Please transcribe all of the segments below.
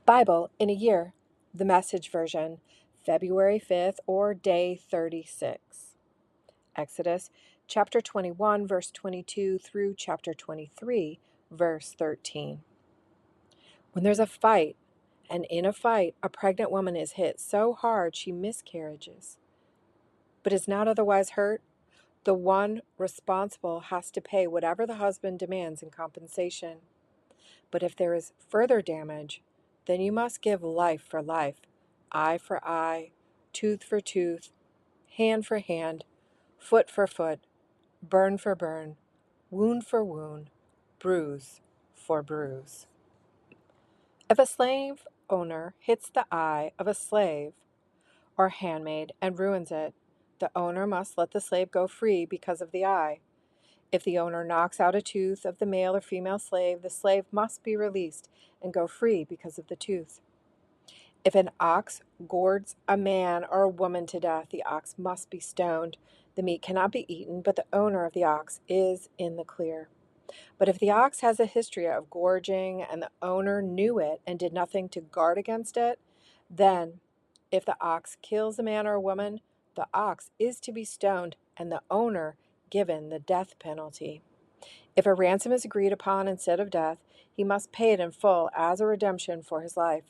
Bible in a Year, the Message version, February 5th or day 36. Exodus chapter 21, verse 22 through chapter 23, verse 13. When there's a fight, and in a fight, a pregnant woman is hit so hard she miscarriages, but is not otherwise hurt, the one responsible has to pay whatever the husband demands in compensation. But if there is further damage, then you must give life for life, eye for eye, tooth for tooth, hand for hand, foot for foot, burn for burn, wound for wound, bruise for bruise. If a slave owner hits the eye of a slave or handmaid and ruins it, the owner must let the slave go free because of the eye. If the owner knocks out a tooth of the male or female slave, the slave must be released and go free because of the tooth. If an ox gourds a man or a woman to death, the ox must be stoned. The meat cannot be eaten, but the owner of the ox is in the clear. But if the ox has a history of gorging and the owner knew it and did nothing to guard against it, then if the ox kills a man or a woman, the ox is to be stoned and the owner given the death penalty. If a ransom is agreed upon instead of death, he must pay it in full as a redemption for his life.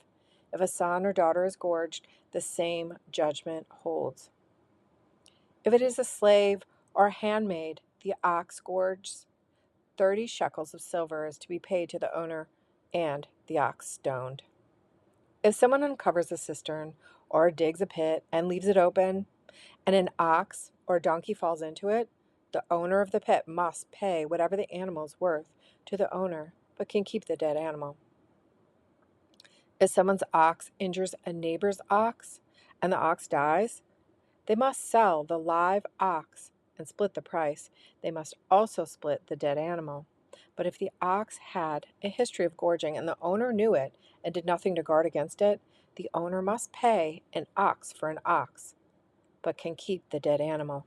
If a son or daughter is gorged, the same judgment holds. If it is a slave or a handmaid, the ox gorges, 30 shekels of silver is to be paid to the owner, and the ox stoned. If someone uncovers a cistern or digs a pit and leaves it open, and an ox or donkey falls into it, the owner of the pit must pay whatever the animal is worth to the owner, but can keep the dead animal. If someone's ox injures a neighbor's ox and the ox dies, they must sell the live ox and split the price. They must also split the dead animal. But if the ox had a history of gorging and the owner knew it and did nothing to guard against it, the owner must pay an ox for an ox, but can keep the dead animal.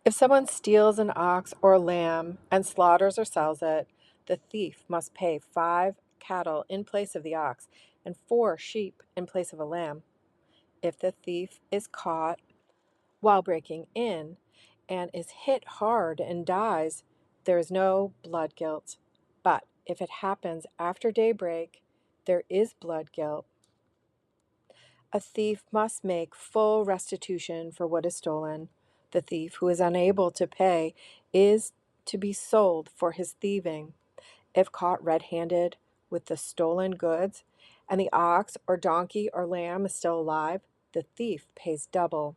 If someone steals an ox or a lamb and slaughters or sells it, the thief must pay 5 cattle in place of the ox and 4 sheep in place of a lamb. If the thief is caught while breaking in and is hit hard and dies, there is no blood guilt. But if it happens after daybreak, there is blood guilt. A thief must make full restitution for what is stolen. The thief who is unable to pay is to be sold for his thieving. If caught red-handed with the stolen goods, and the ox or donkey or lamb is still alive, the thief pays double.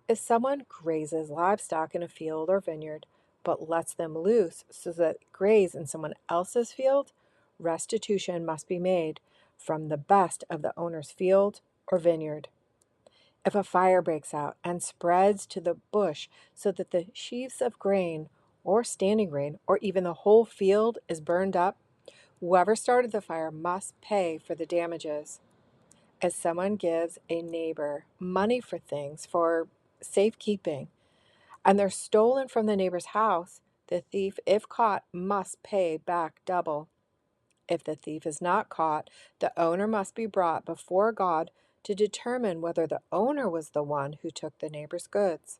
If someone grazes livestock in a field or vineyard, but lets them loose so that they graze in someone else's field, restitution must be made from the best of the owner's field or vineyard. If a fire breaks out and spreads to the bush so that the sheaves of grain or standing grain or even the whole field is burned up, whoever started the fire must pay for the damages. If someone gives a neighbor money for things for safekeeping and they're stolen from the neighbor's house, the thief, if caught, must pay back double. If the thief is not caught, the owner must be brought before God to determine whether the owner was the one who took the neighbor's goods.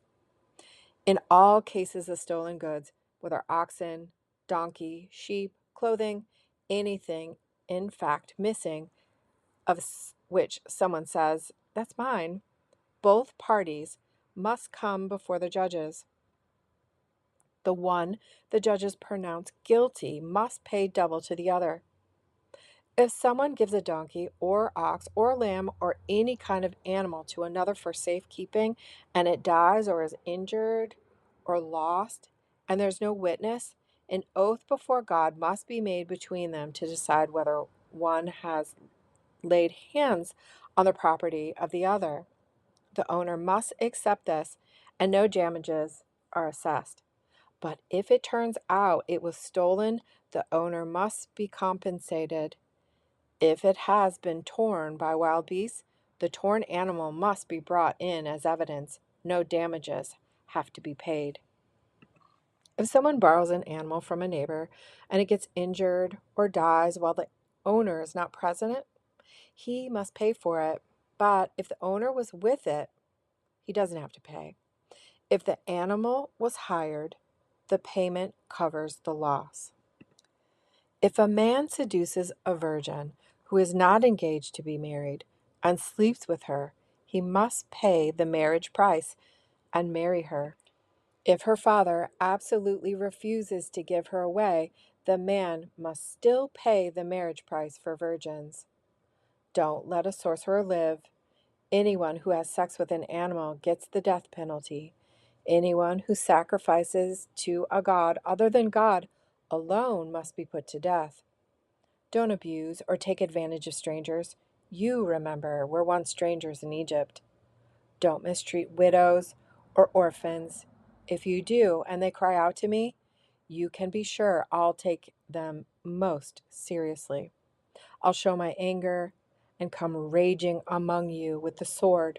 In all cases of stolen goods, whether oxen, donkey, sheep, clothing, anything in fact missing, of which someone says, "That's mine," both parties must come before the judges. The one the judges pronounce guilty must pay double to the other. If someone gives a donkey or ox or lamb or any kind of animal to another for safekeeping and it dies or is injured or lost and there's no witness, an oath before God must be made between them to decide whether one has laid hands on the property of the other. The owner must accept this and no damages are assessed. But if it turns out it was stolen, the owner must be compensated. If it has been torn by wild beasts, the torn animal must be brought in as evidence. No damages have to be paid. If someone borrows an animal from a neighbor and it gets injured or dies while the owner is not present, he must pay for it. But if the owner was with it, he doesn't have to pay. If the animal was hired, the payment covers the loss. If a man seduces a virgin who is not engaged to be married and sleeps with her, he must pay the marriage price and marry her. If her father absolutely refuses to give her away, the man must still pay the marriage price for virgins. Don't let a sorcerer live. Anyone who has sex with an animal gets the death penalty. Anyone who sacrifices to a god other than God alone must be put to death. Don't abuse or take advantage of strangers. You, remember, were once strangers in Egypt. Don't mistreat widows or orphans. If you do, and they cry out to me, you can be sure I'll take them most seriously. I'll show my anger and come raging among you with the sword,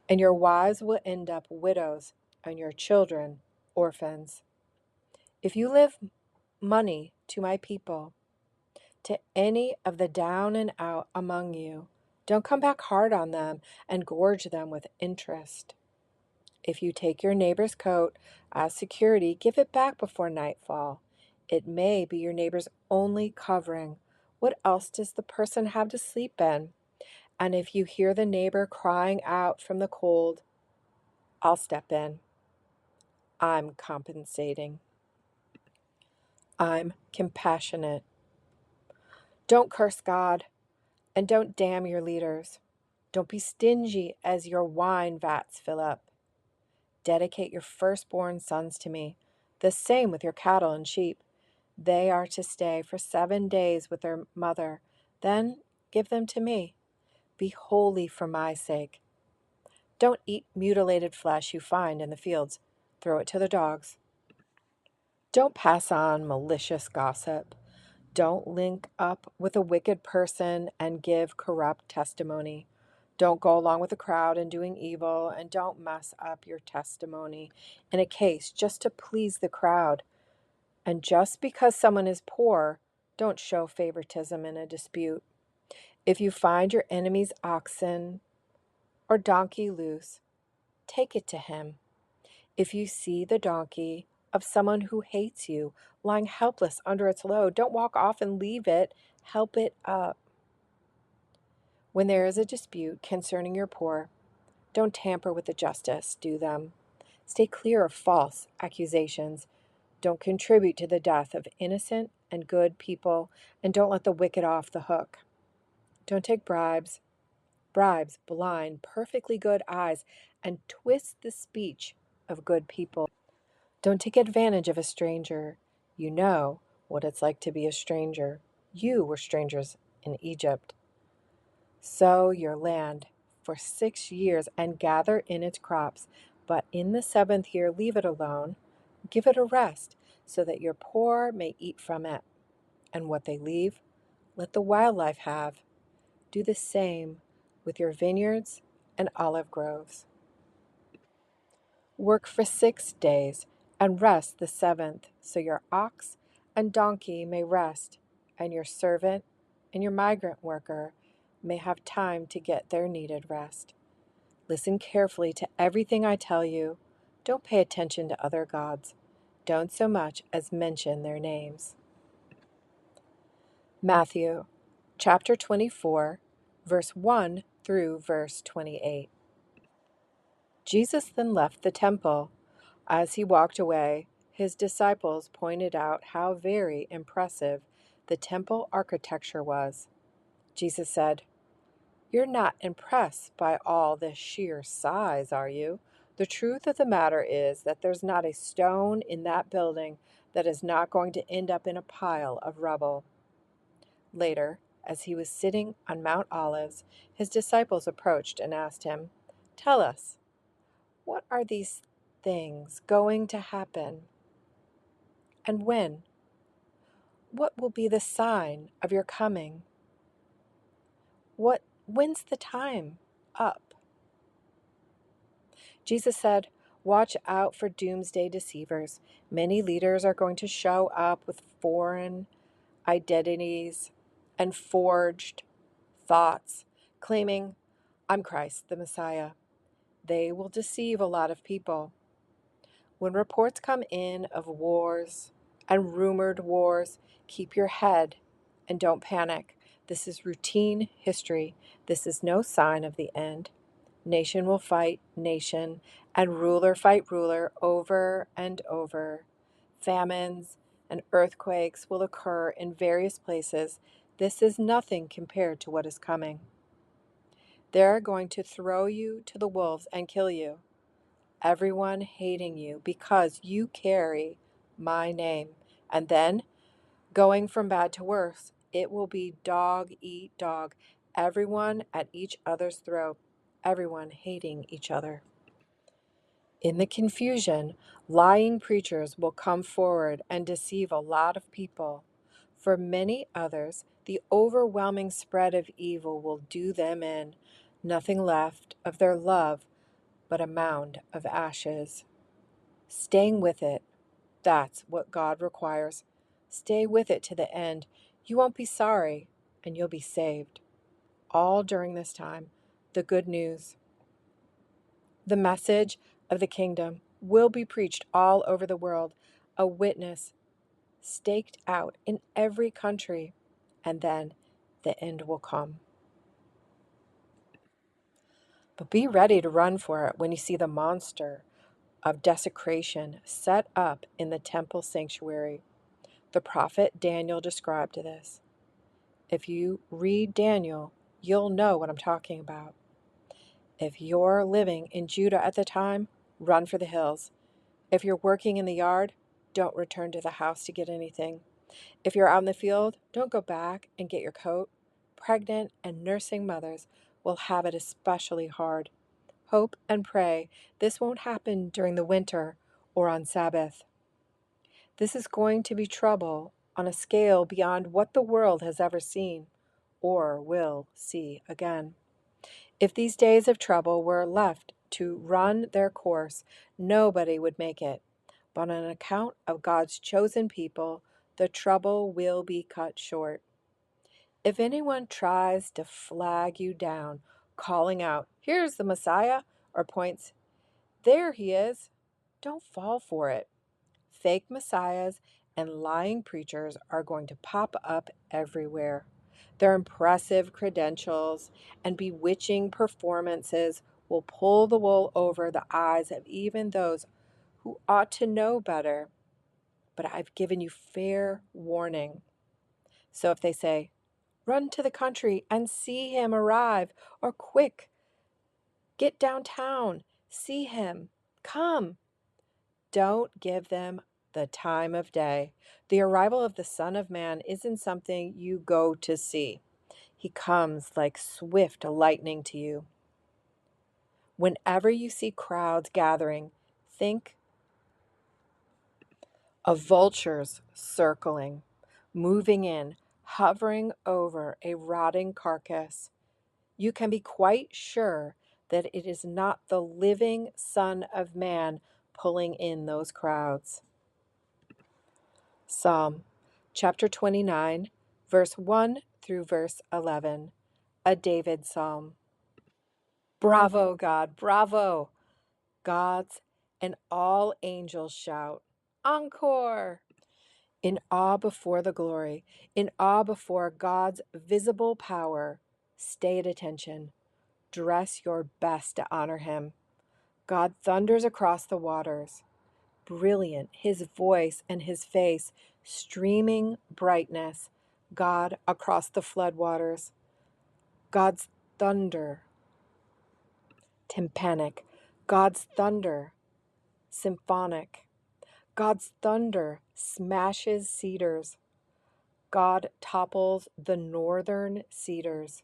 and your wives will end up widows and your children orphans. If you give money to my people, to any of the down and out among you, don't come back hard on them and gorge them with interest. If you take your neighbor's coat as security, give it back before nightfall. It may be your neighbor's only covering. What else does the person have to sleep in? And if you hear the neighbor crying out from the cold, I'll step in. I'm compensating. I'm compassionate. Don't curse God, and don't damn your leaders. Don't be stingy as your wine vats fill up. Dedicate your firstborn sons to me. The same with your cattle and sheep. They are to stay for 7 days with their mother. Then give them to me. Be holy for my sake. Don't eat mutilated flesh you find in the fields. Throw it to the dogs. Don't pass on malicious gossip. Don't link up with a wicked person and give corrupt testimony. Don't go along with the crowd in doing evil, and don't mess up your testimony in a case just to please the crowd. And just because someone is poor, don't show favoritism in a dispute. If you find your enemy's oxen or donkey loose, take it to him. If you see the donkey of someone who hates you lying helpless under its load, don't walk off and leave it. Help it up. When there is a dispute concerning your poor, don't tamper with the justice due them. Stay clear of false accusations. Don't contribute to the death of innocent and good people, and don't let the wicked off the hook. Don't take bribes. Bribes blind perfectly good eyes and twist the speech of good people. Don't take advantage of a stranger. You know what it's like to be a stranger. You were strangers in Egypt. Sow your land for 6 years and gather in its crops, but in the 7th year leave it alone. Give it a rest, so that your poor may eat from it. And what they leave, let the wildlife have. Do the same with your vineyards and olive groves. Work for 6 days and rest the 7th, so your ox and donkey may rest, and your servant and your migrant worker may have time to get their needed rest. Listen carefully to everything I tell you. Don't pay attention to other gods. Don't so much as mention their names. Matthew chapter 24, verse 1 through verse 28. Jesus then left the temple. As he walked away, his disciples pointed out how very impressive the temple architecture was. Jesus said, "You're not impressed by all this sheer size, are you? The truth of the matter is that there's not a stone in that building that is not going to end up in a pile of rubble." Later, as he was sitting on Mount Olives, his disciples approached and asked him, "Tell us, what are these things going to happen? And when? What will be the sign of your coming? When's the time up?" Jesus said, "Watch out for doomsday deceivers. Many leaders are going to show up with foreign identities and forged thoughts, claiming, I'm Christ, the Messiah. They will deceive a lot of people. When reports come in of wars and rumored wars, keep your head and don't panic. This is routine history. This is no sign of the end. Nation will fight nation, and ruler fight ruler over and over. Famines and earthquakes will occur in various places. This is nothing compared to what is coming. They're going to throw you to the wolves and kill you, everyone hating you because you carry my name. And then, going from bad to worse, it will be dog eat dog, everyone at each other's throat, everyone hating each other. In the confusion, lying preachers will come forward and deceive a lot of people. For many others, the overwhelming spread of evil will do them in, nothing left of their love but a mound of ashes. Staying with it, that's what God requires. Stay with it to the end. You won't be sorry, and you'll be saved. All during this time, the good news, the message of the kingdom will be preached all over the world, a witness staked out in every country, and then the end will come. But be ready to run for it when you see the monster of desecration set up in the temple sanctuary. The prophet Daniel described this. If you read Daniel, you'll know what I'm talking about. If you're living in Judah at the time, run for the hills. If you're working in the yard, don't return to the house to get anything. If you're out in the field, don't go back and get your coat. Pregnant and nursing mothers will have it especially hard. Hope and pray this won't happen during the winter or on Sabbath. This is going to be trouble on a scale beyond what the world has ever seen or will see again. If these days of trouble were left to run their course, nobody would make it. But on account of God's chosen people, the trouble will be cut short. If anyone tries to flag you down, calling out, "Here's the Messiah," or points, "There he is," don't fall for it. Fake messiahs and lying preachers are going to pop up everywhere. Their impressive credentials and bewitching performances will pull the wool over the eyes of even those who ought to know better. But I've given you fair warning. So if they say, "Run to the country and see him arrive," or "Quick, get downtown, see him, come," don't give them the time of day. The arrival of the Son of Man isn't something you go to see. He comes like swift lightning to you. Whenever you see crowds gathering, think of vultures circling, moving in, hovering over a rotting carcass. You can be quite sure that it is not the living Son of Man pulling in those crowds. Psalm chapter 29, verse 1 through verse 11, a David psalm. Bravo, God, bravo! Gods and all angels shout, Encore! In awe before the glory, in awe before God's visible power, stay at attention. Dress your best to honor him. God thunders across the waters. Brilliant, his voice and his face, streaming brightness, God across the floodwaters. God's thunder, tympanic. God's thunder, symphonic. God's thunder smashes cedars. God topples the northern cedars.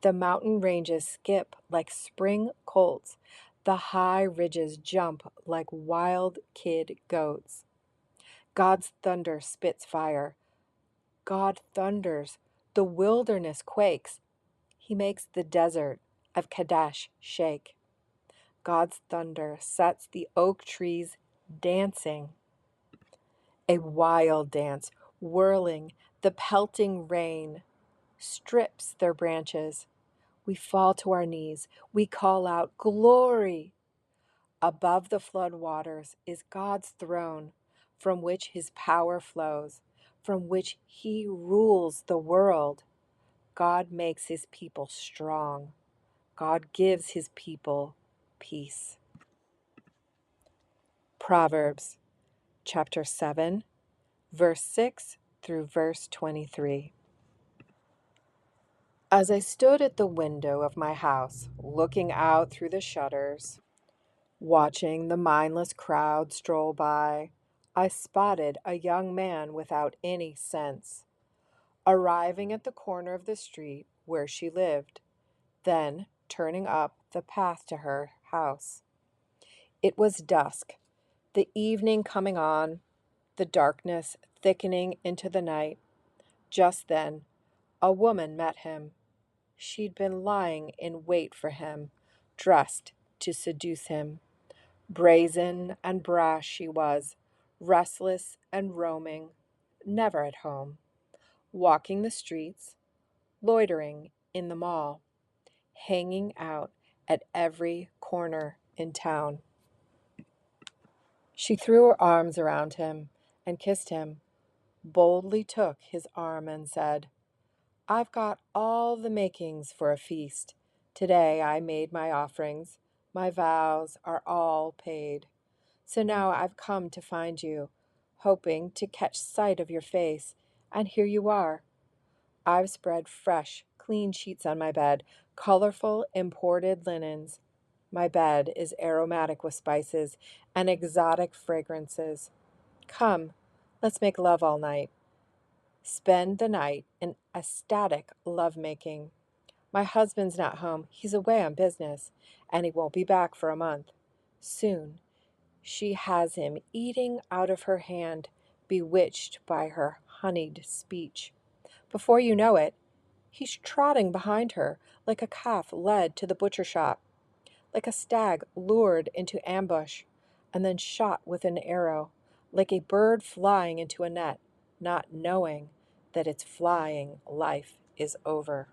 The mountain ranges skip like spring colts. The high ridges jump like wild kid goats. God's thunder spits fire. God thunders. The wilderness quakes. He makes the desert of Kadesh shake. God's thunder sets the oak trees dancing. A wild dance, whirling the pelting rain. strips their branches. We fall to our knees. We call out, "Glory!" Above the flood waters is God's throne, from which his power flows, from which he rules the world. God makes his people strong. God gives his people peace. Proverbs chapter 7, verse 6 through verse 23. As I stood at the window of my house, looking out through the shutters, watching the mindless crowd stroll by, I spotted a young man without any sense, arriving at the corner of the street where she lived, then turning up the path to her house. It was dusk, the evening coming on, the darkness thickening into the night. Just then, a woman met him. She'd been lying in wait for him, dressed to seduce him. Brazen and brash she was, restless and roaming, never at home, walking the streets, loitering in the mall, hanging out at every corner in town. She threw her arms around him and kissed him, boldly took his arm and said, "I've got all the makings for a feast. Today I made my offerings. My vows are all paid. So now I've come to find you, hoping to catch sight of your face, and here you are. I've spread fresh, clean sheets on my bed, colorful imported linens. My bed is aromatic with spices and exotic fragrances. Come, let's make love all night. Spend the night in ecstatic lovemaking. My husband's not home. He's away on business, and he won't be back for a month. Soon, she has him eating out of her hand, bewitched by her honeyed speech. Before you know it, he's trotting behind her like a calf led to the butcher shop, like a stag lured into ambush and then shot with an arrow, like a bird flying into a net, not knowing that its flying life is over.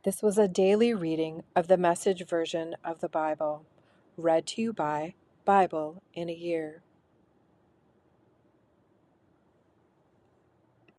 This was a daily reading of the Message version of the Bible, read to you by Bible in a Year.